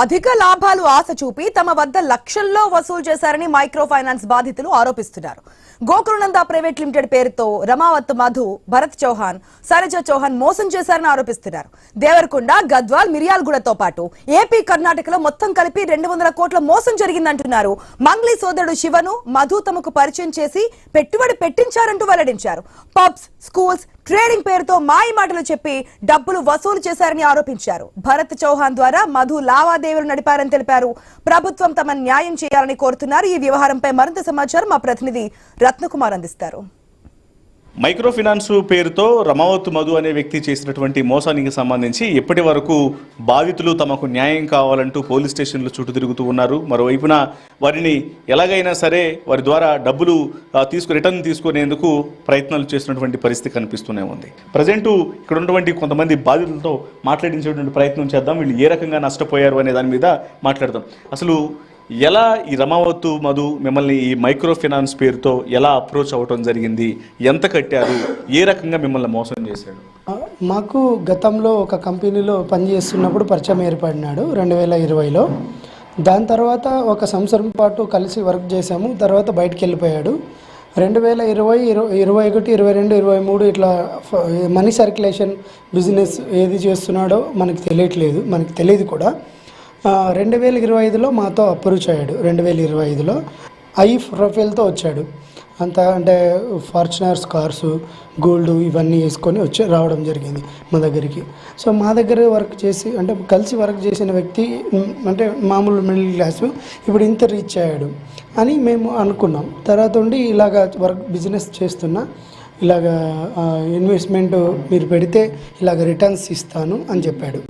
అధిక లాభాలు ఆశ చూపి తమ వద్ద లక్షల్లో వసూలు చేశారని మైక్రో ఫైనాన్స్ బాధితులు ఆరోపిస్తున్నారు. గోకులనంద ప్రైవేట్ లిమిటెడ్ పేరుతో రమావత్ మధు, భరత్ చౌహాన్, సరజ చౌహాన్ మోసం చేశారని ఆరోపిస్తున్నారు. దేవరకొండ, గద్వాల్, మిర్యాలగూడతో పాటు ఏపీ, కర్ణాటకలో మొత్తం కలిపి 200 కోట్ల మోసం జరిగిందంటున్నారు. మంగ్లీ సోదరుడు శివను మధు తమకు పరిచయం చేసి పెట్టుబడి పెట్టించారంటూ వెల్లడించారు. పబ్స్, స్కూల్స్, ట్రేడింగ్ పేరుతో మాయ మాటలు చెప్పి డబ్బులు వసూలు చేశారని ఆరోపించారు. భరత్ చౌహాన్ ద్వారా మధు లావాదేవీలు నడిపారని తెలిపారు. ప్రభుత్వం తమ న్యాయం చేయాలని కోరుతున్నారు. ఈ వ్యవహారంపై మరింత సమాచారం మా ప్రతినిధి రత్నకుమార్ అందిస్తారు. మైక్రో ఫైనాన్స్ పేరుతో రమావత్ మధు అనే వ్యక్తి చేసినటువంటి మోసానికి సంబంధించి ఇప్పటి వరకు బాధితులు తమకు న్యాయం కావాలంటూ పోలీస్ స్టేషన్లు చుట్టూ తిరుగుతూ ఉన్నారు. మరోవైపున వారిని ఎలాగైనా సరే వారి ద్వారా డబ్బులు రిటర్న్ తీసుకునేందుకు ప్రయత్నాలు చేస్తున్నటువంటి పరిస్థితి కనిపిస్తూనే ఉంది. ప్రజెంట్ ఇక్కడ ఉన్నటువంటి కొంతమంది బాధితులతో మాట్లాడించేటువంటి ప్రయత్నం చేద్దాం. వీళ్ళు ఏ రకంగా నష్టపోయారు అనే దాని మీద మాట్లాడదాం. అసలు ఎలా ఈ రమావత్ మధు మిమ్మల్ని ఈ మైక్రో ఫైనాన్స్ పేరుతో ఎలా అప్రోచ్ అవ్వటం జరిగింది, ఎంత కట్టారు, ఏ రకంగా మిమ్మల్ని మోసం చేశాడు? మాకు గతంలో ఒక కంపెనీలో పనిచేస్తున్నప్పుడు పరిచయం ఏర్పడినాడు 2020లో. దాని తర్వాత ఒక సంవత్సరం పాటు కలిసి వర్క్ చేశాము. తర్వాత బయటికి వెళ్ళిపోయాడు. 2020, 21, 22, 23 ఇట్లా మనీ సర్క్యులేషన్ బిజినెస్ ఏది చేస్తున్నాడో మనకి తెలియదు కూడా. 2025లో మాతో అప్రోచ్ అయ్యాడు. 2025లో ఐ ప్రొఫైల్తో వచ్చాడు. అంటే ఫార్చునర్స్ కార్సు, గోల్డ్ ఇవన్నీ వేసుకొని రావడం జరిగింది మా దగ్గరికి. సో మా దగ్గర వర్క్ చేసి అంటే కలిసి వర్క్ చేసిన వ్యక్తి అంటే మామూలు మిడిల్ క్లాసు ఇప్పుడు ఇంత రీచ్ అయ్యాడు అని మేము అనుకున్నాం. తర్వాత ఉండి ఇలాగ బిజినెస్ చేస్తున్నా, ఇలాగ ఇన్వెస్ట్మెంట్ మీరు పెడితే ఇలాగ రిటర్న్స్ ఇస్తాను అని చెప్పాడు.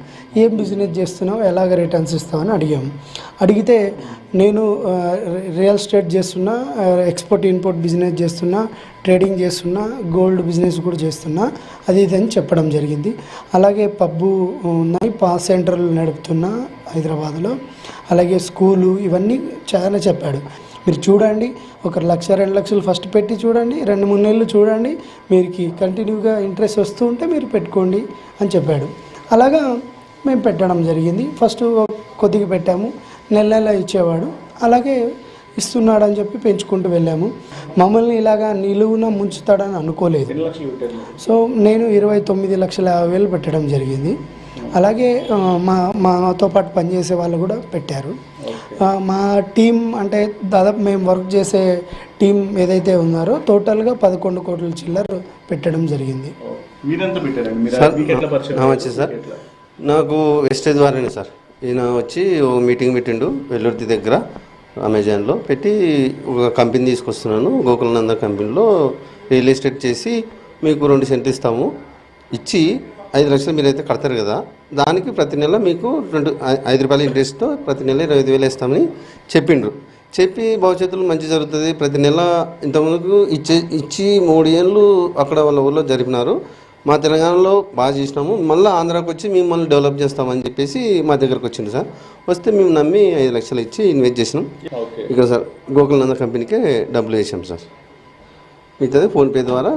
ఏం బిజినెస్ చేస్తున్నావు, ఎలాగ రిటర్న్స్ ఇస్తావు అని అడిగితే నేను రియల్ ఎస్టేట్ చేస్తున్నా, ఎక్స్పోర్ట్ ఇంపోర్ట్ బిజినెస్ చేస్తున్నా, ట్రేడింగ్ చేస్తున్నా, గోల్డ్ బిజినెస్ కూడా చేస్తున్నా, అది ఇది అని చెప్పడం జరిగింది. అలాగే పబ్బు ఉన్నాయి, పాస్ సెంటర్లు నడుపుతున్నా హైదరాబాద్లో, అలాగే స్కూలు, ఇవన్నీ చాలా చెప్పాడు. మీరు చూడండి, 1 లక్ష 2 లక్షలు ఫస్ట్ పెట్టి చూడండి, 2-3 నెలలు చూడండి, మీకు కంటిన్యూగా ఇంట్రెస్ట్ వస్తూ ఉంటే మీరు పెట్టుకోండి అని చెప్పాడు. అలాగా మేము పెట్టడం జరిగింది. ఫస్ట్ కొద్దిగా పెట్టాము, నెల ఇచ్చేవాడు, అలాగే ఇస్తున్నాడని చెప్పి పెంచుకుంటూ వెళ్ళాము. మమ్మల్ని ఇలాగా నిలువున ముంచుతాడని అనుకోలేదు. సో నేను 29,50,000 పెట్టడం జరిగింది. అలాగే మాతో పాటు పనిచేసే వాళ్ళు కూడా పెట్టారు. మా టీం అంటే దాదాపు మేము వర్క్ చేసే టీం ఏదైతే ఉన్నారో టోటల్గా 11 కోట్ల చిల్లర పెట్టడం జరిగింది. సార్ నాకు వెస్టేజ్ ద్వారానే సార్. ఈయన వచ్చి మీటింగ్ పెట్టిండు వెల్లుర్తి దగ్గర అమెజాన్లో పెట్టి ఒక కంపెనీ తీసుకొస్తున్నాను, గోకులనంద కంపెనీలో రియల్ ఎస్టేట్ చేసి మీకు 2 సెంట్లు ఇస్తాము, ఇచ్చి 5 లక్షలు మీరైతే కడతారు కదా, దానికి ప్రతి నెల మీకు 5 రూపాయల ఇంట్రెస్ట్తో ప్రతి నెల 25,000 ఇస్తామని చెప్పిండ్రు. చెప్పి భవిష్యత్తులో మంచి జరుగుతుంది, ప్రతి నెల ఇంతకుముందుకు ఇచ్చి 3 ఏళ్ళు అక్కడ వాళ్ళ ఊళ్ళో జరిపినారు. మా తెలంగాణలో బాగా చేసినాము, మళ్ళీ ఆంధ్రాకి వచ్చి మిమ్మల్ని డెవలప్ చేస్తామని చెప్పేసి మా దగ్గరకు వచ్చింది సార్. వస్తే మేము నమ్మి 5 లక్షలు ఇచ్చి ఇన్వెస్ట్ చేసినాం. ఇక్కడ సార్ గోకులనంద కంపెనీకే డబ్బులు వేసాం సార్. మిగతాది ఫోన్పే ద్వారా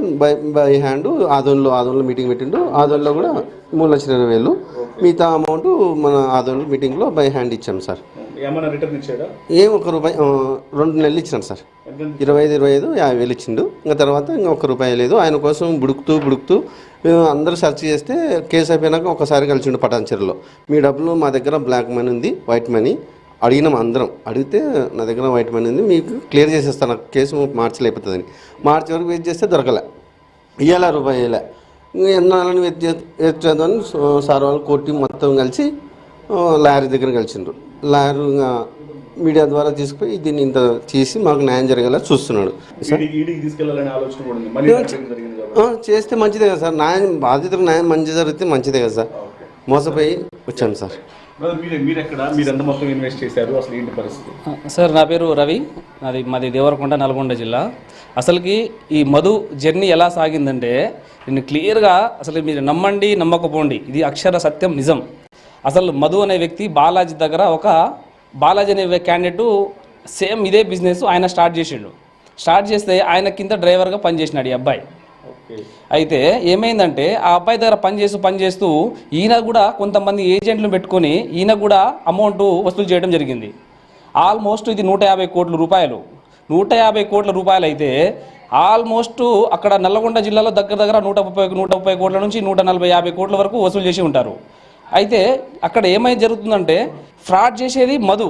బై హ్యాండ్ ఆదోన్లో మీటింగ్ పెట్టిండు. ఆదోన్లో కూడా 3,20,000. మిగతా అమౌంట్ మన ఆదోన్లో మీటింగ్లో బై హ్యాండ్ ఇచ్చాం సార్. ఏం 1 రూపాయి 2 నెలలు ఇచ్చినాం సార్. 25,000 50,000 ఇచ్చిండు. ఇంకా తర్వాత ఇంకా 1 రూపాయి లేదు. ఆయన కోసం బుడుకుతూ అందరూ సెర్చ్ చేస్తే కేసు అయిపోయినాక ఒకసారి కలిసిండు పటాన్చెరులో. మీ డబ్బులు మా దగ్గర బ్లాక్ మనీ ఉంది, వైట్ మనీ అడిగినాం. అందరం అడిగితే నా దగ్గర వైట్ మనీ ఉంది, మీకు క్లియర్ చేసేస్తాను, కేసు మార్చిలో అయిపోతుందని. మార్చి వరకు వెయిట్ చేస్తే దొరకలే, ఇవ్వాల రూపాయి ఇవ్వలే. ఇంకా ఎన్నాళ్ళని వెయిట్ చేద్దామని సార్ వాళ్ళు కోర్టు మొత్తం కలిసి లాయర్ దగ్గర కలిసిండ్రు. లాయర్ మీడియా ద్వారా తీసుకుపోయి దీన్ని ఇంత చేసి మాకు న్యాయం జరగేలా చూస్తున్నాడు. చేస్తే మంచిదే కదా సార్, బాధితులకు న్యాయం మంచి జరిగితే మంచిదే కదా సార్. మోసపోయి వచ్చాను సార్. సార్ నా పేరు రవి, మాది దేవరకొండ, నల్గొండ జిల్లా. అసలుకి ఈ మధు జర్నీ ఎలా సాగిందంటే నేను క్లియర్గా అసలు మీరు నమ్మండి నమ్మకపోండి, ఇది అక్షర సత్యం నిజం. అసలు మధు అనే వ్యక్తి బాలాజీ దగ్గర బాలాజీ అనే క్యాండిడేట్ సేమ్ ఇదే బిజినెస్ ఆయన స్టార్ట్ చేసిండు. స్టార్ట్ చేస్తే ఆయన కింద డ్రైవర్గా పనిచేసినాడు ఈ అబ్బాయి. అయితే ఏమైందంటే ఆ అబ్బాయి దగ్గర పనిచేస్తూ ఈయన కూడా కొంతమంది ఏజెంట్లను పెట్టుకొని ఈయన కూడా అమౌంట్ వసూలు చేయడం జరిగింది. ఆల్మోస్ట్ ఇది 150 కోట్ల రూపాయలు. 150 కోట్ల రూపాయలు అయితే ఆల్మోస్ట్ అక్కడ నల్లగొండ జిల్లాలో దగ్గర 130 కోట్ల నుంచి 140-50 కోట్ల వరకు వసూలు చేసి ఉంటారు. అయితే అక్కడ ఏమైతే జరుగుతుందంటే ఫ్రాడ్ చేసేది మధు,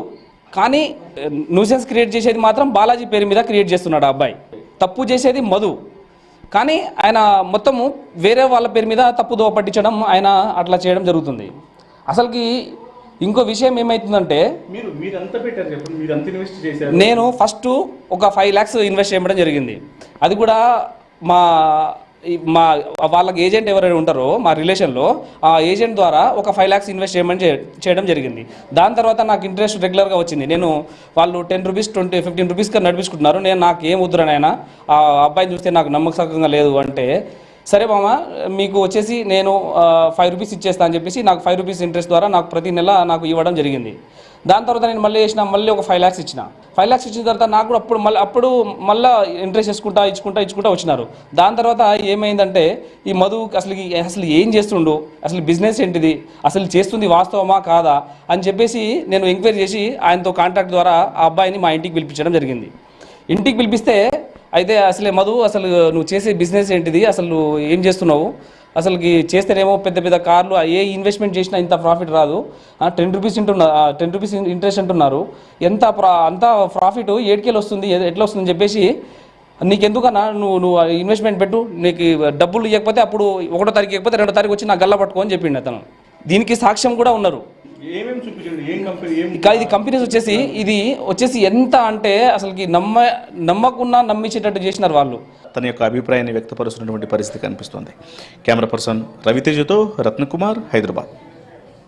కానీ న్యూసెన్స్ క్రియేట్ చేసేది మాత్రం బాలాజీ పేరు మీద క్రియేట్ చేస్తున్నాడు ఆ అబ్బాయి. తప్పు చేసేది మధు, కానీ ఆయన మొత్తము వేరే వాళ్ళ పేరు మీద తప్పుదోవ పట్టించడం, ఆయన అట్లా చేయడం జరుగుతుంది. అసలుకి ఇంకో విషయం ఏమవుతుందంటే నేను ఫస్ట్ ఒక 5 lakhs ఇన్వెస్ట్ చేయడం జరిగింది. అది కూడా మా వాళ్ళకి ఏజెంట్ ఎవరైనా ఉంటారో మా రిలేషన్లో ఆ ఏజెంట్ ద్వారా ఒక 5 lakhs ఇన్వెస్ట్ చేయడం జరిగింది. దాని తర్వాత నాకు ఇంట్రెస్ట్ రెగ్యులర్గా వచ్చింది. నేను వాళ్ళు 10 రూపీస్ 15 రూపీస్గా నడిపించుకుంటున్నారు. నాకు ఏం వద్దురనైనా ఆ అబ్బాయిని చూస్తే నాకు నమ్మకంగా లేదు అంటే, సరే మామ మీకు వచ్చేసి నేను 5 రూపీస్ ఇచ్చేస్తా అని చెప్పేసి నాకు 5 రూపీస్ ఇంట్రెస్ట్ ద్వారా నాకు ప్రతి నెల నాకు ఇవ్వడం జరిగింది. దాని తర్వాత నేను మళ్ళీ ఒక 5 lakhs ఇచ్చిన. 5 lakhs ఇచ్చిన తర్వాత నాకు కూడా అప్పుడు మళ్ళీ ఇంట్రెస్ట్ ఇచ్చుకుంటా వచ్చినారు. దాని తర్వాత ఏమైందంటే ఈ మధు అసలు ఏం చేస్తుండు, అసలు బిజినెస్ ఏంటిది, అసలు చేస్తుంది వాస్తవమా కాదా అని చెప్పేసి నేను ఎంక్వైరీ చేసి ఆయనతో కాంటాక్ట్ ద్వారా ఆ అబ్బాయిని మా ఇంటికి పిలిపించడం జరిగింది. ఇంటికి పిలిపిస్తే అయితే అసలే మధు అసలు నువ్వు చేసే బిజినెస్ ఏంటిది, అసలు నువ్వు ఏం చేస్తున్నావు, అసలుకి చేస్తేనేమో పెద్ద కార్లు ఏ ఇన్వెస్ట్మెంట్ చేసినా ఇంత ప్రాఫిట్ రాదు, 10 రూపీస్ 10 రూపీస్ ఇంట్రెస్ట్ అంటున్నారు, అంత ప్రాఫిట్ 8 వస్తుంది, ఎట్లా వస్తుందని చెప్పేసి నీకెందుకన్నా నువ్వు ఇన్వెస్ట్మెంట్ పెట్టు, నీకు డబ్బులు ఇవ్వకపోతే అప్పుడు 1వ తారీఖు ఇవ్వకపోతే 2వ తారీఖు వచ్చి నాకు గల్లా పట్టుకోని చెప్పిండు అతను. దీనికి సాక్ష్యం కూడా ఉన్నారు. ఇది కంపెనీస్ వచ్చేసి ఎంత అంటే అసలుకి నమ్మించేటట్టు చేసినారు వాళ్ళు. తన యొక్క అభిప్రాయాన్ని వ్యక్తపరుస్తున్నటువంటి పరిస్థితి కనిపిస్తోంది. కెమెరా పర్సన్ రవితేజతో రత్నకుమార్, హైదరాబాద్.